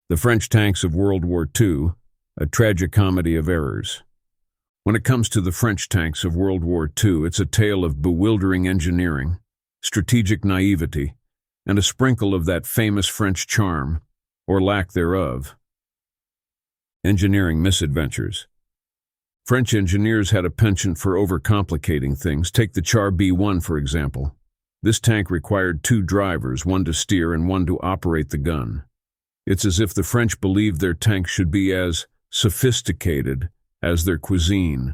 The French tanks of World War II, a tragicomedy of errors. When it comes to the French tanks of World War II, it's a tale of bewildering engineering, strategic naivety, and a sprinkle of that famous French charm, or lack thereof. Engineering misadventures. French engineers had a penchant for overcomplicating things. Take the Char B1, for example. This tank required two drivers, one to steer and one to operate the gun. It's as if the French believed their tanks should be as sophisticated as their cuisine,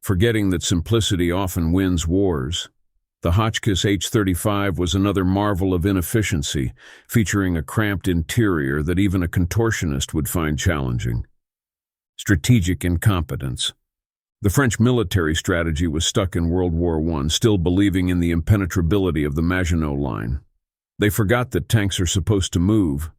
forgetting that simplicity often wins wars. The Hotchkiss H-35 was another marvel of inefficiency, featuring a cramped interior that even a contortionist would find challenging. Strategic incompetence. The French military strategy was stuck in World War I, still believing in the impenetrability of the Maginot Line. They forgot that tanks are supposed to move.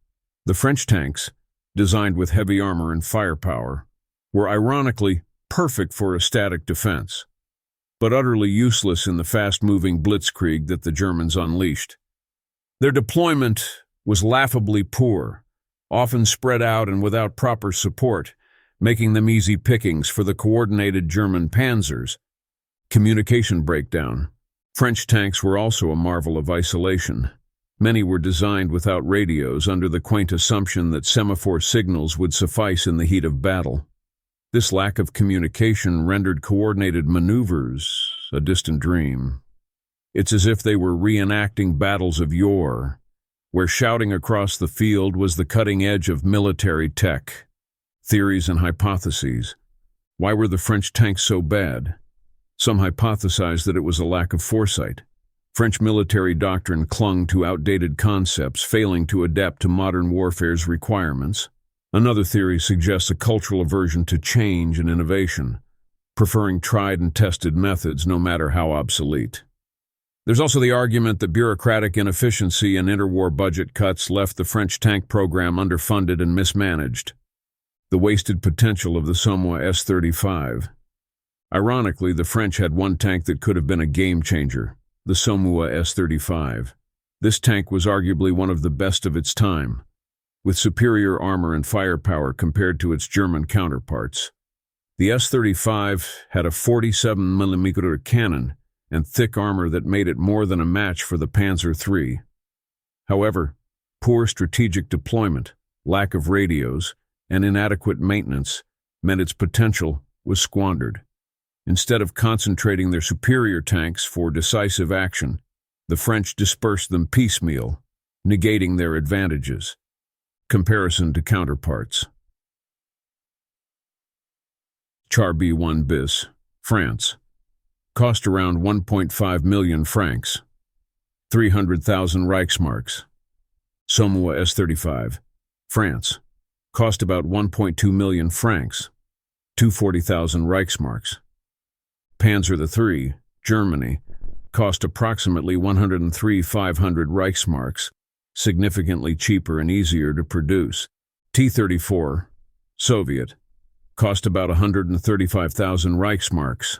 The French tanks, designed with heavy armor and firepower, were ironically perfect for a static defense, but utterly useless in the fast-moving Blitzkrieg that the Germans unleashed. Their deployment was laughably poor, often spread out and without proper support, making them easy pickings for the coordinated German panzers. Communication breakdown. French tanks were also a marvel of isolation. Many were designed without radios under the quaint assumption that semaphore signals would suffice in the heat of battle. This lack of communication rendered coordinated maneuvers a distant dream. It's as if they were reenacting battles of yore, where shouting across the field was the cutting edge of military tech. Theories and hypotheses. Why were the French tanks so bad? Some hypothesized that it was a lack of foresight. French military doctrine clung to outdated concepts, failing to adapt to modern warfare's requirements. Another theory suggests a cultural aversion to change and innovation, preferring tried and tested methods no matter how obsolete. There's also the argument that bureaucratic inefficiency and interwar budget cuts left the French tank program underfunded and mismanaged. The wasted potential of the Somme S-35. Ironically, the French had one tank that could have been a game-changer, the Somme S-35. This tank was arguably one of the best of its time, with superior armor and firepower compared to its German counterparts. The S-35 had a 47mm cannon and thick armor that made it more than a match for the Panzer III. However, poor strategic deployment, lack of radios, and inadequate maintenance meant its potential was squandered. Instead of concentrating their superior tanks for decisive action, the French dispersed them piecemeal, negating their advantages. Comparison to counterparts. Char B1 bis, France. Cost around 1.5 million francs, 300,000 Reichsmarks. Somme S-35, France. Cost about 1.2 million francs, 240,000 Reichsmarks. Panzer III, Germany, cost approximately 103,500 Reichsmarks, significantly cheaper and easier to produce. T-34, Soviet, cost about 135,000 Reichsmarks,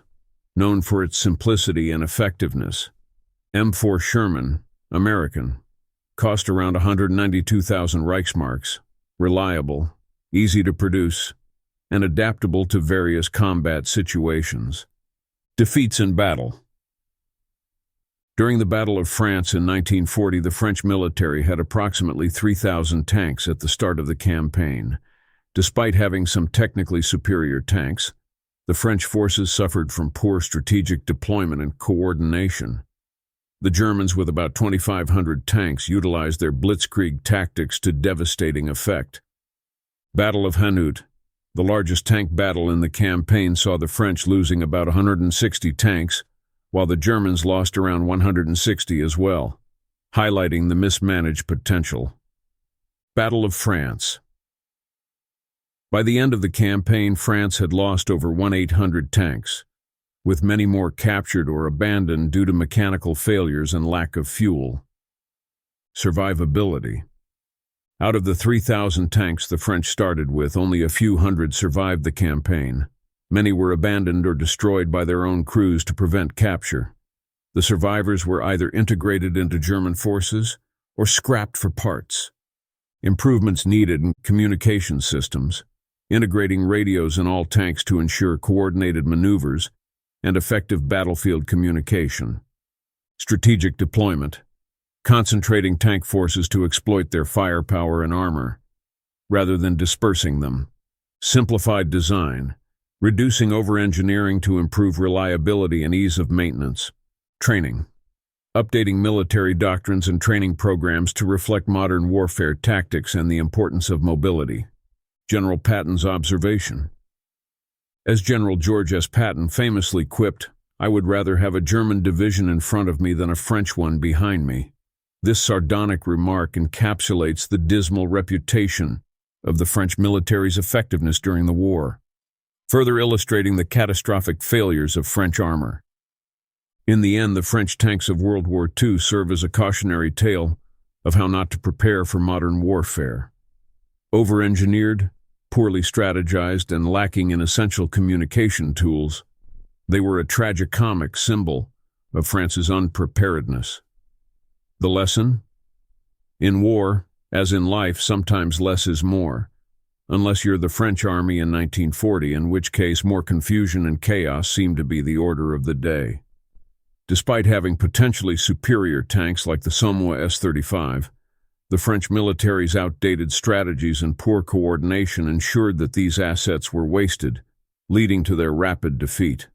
known for its simplicity and effectiveness. M4 Sherman, American, cost around 192,000 Reichsmarks, reliable, easy to produce, and adaptable to various combat situations. Defeats in battle. During the Battle of France in 1940, the French military had approximately 3,000 tanks at the start of the campaign. Despite having some technically superior tanks, the French forces suffered from poor strategic deployment and coordination. The Germans, with about 2,500 tanks, utilized their Blitzkrieg tactics to devastating effect. Battle of Hanut. The largest tank battle in the campaign saw the French losing about 160 tanks, while the Germans lost around 160 as well, highlighting the mismanaged potential. Battle of France. By the end of the campaign, France had lost over 1,800 tanks, with many more captured or abandoned due to mechanical failures and lack of fuel. Survivability. Out of the 3,000 tanks the French started with, only a few hundred survived the campaign. Many were abandoned or destroyed by their own crews to prevent capture. The survivors were either integrated into German forces or scrapped for parts. Improvements needed in communication systems, integrating radios in all tanks to ensure coordinated maneuvers and effective battlefield communication. Strategic deployment, concentrating tank forces to exploit their firepower and armor, rather than dispersing them. Simplified design, reducing over-engineering to improve reliability and ease of maintenance. Training, updating military doctrines and training programs to reflect modern warfare tactics and the importance of mobility. General Patton's observation. As General George S. Patton famously quipped, "I would rather have a German division in front of me than a French one behind me." This sardonic remark encapsulates the dismal reputation of the French military's effectiveness during the war, further illustrating the catastrophic failures of French armor. In the end, the French tanks of World War II serve as a cautionary tale of how not to prepare for modern warfare. Over-engineered, poorly strategized, and lacking in essential communication tools, they were a tragicomic symbol of France's unpreparedness. The lesson? In war, as in life, sometimes less is more, unless you're the French army in 1940, in which case more confusion and chaos seemed to be the order of the day. Despite having potentially superior tanks like the Somme S-35, the French military's outdated strategies and poor coordination ensured that these assets were wasted, leading to their rapid defeat.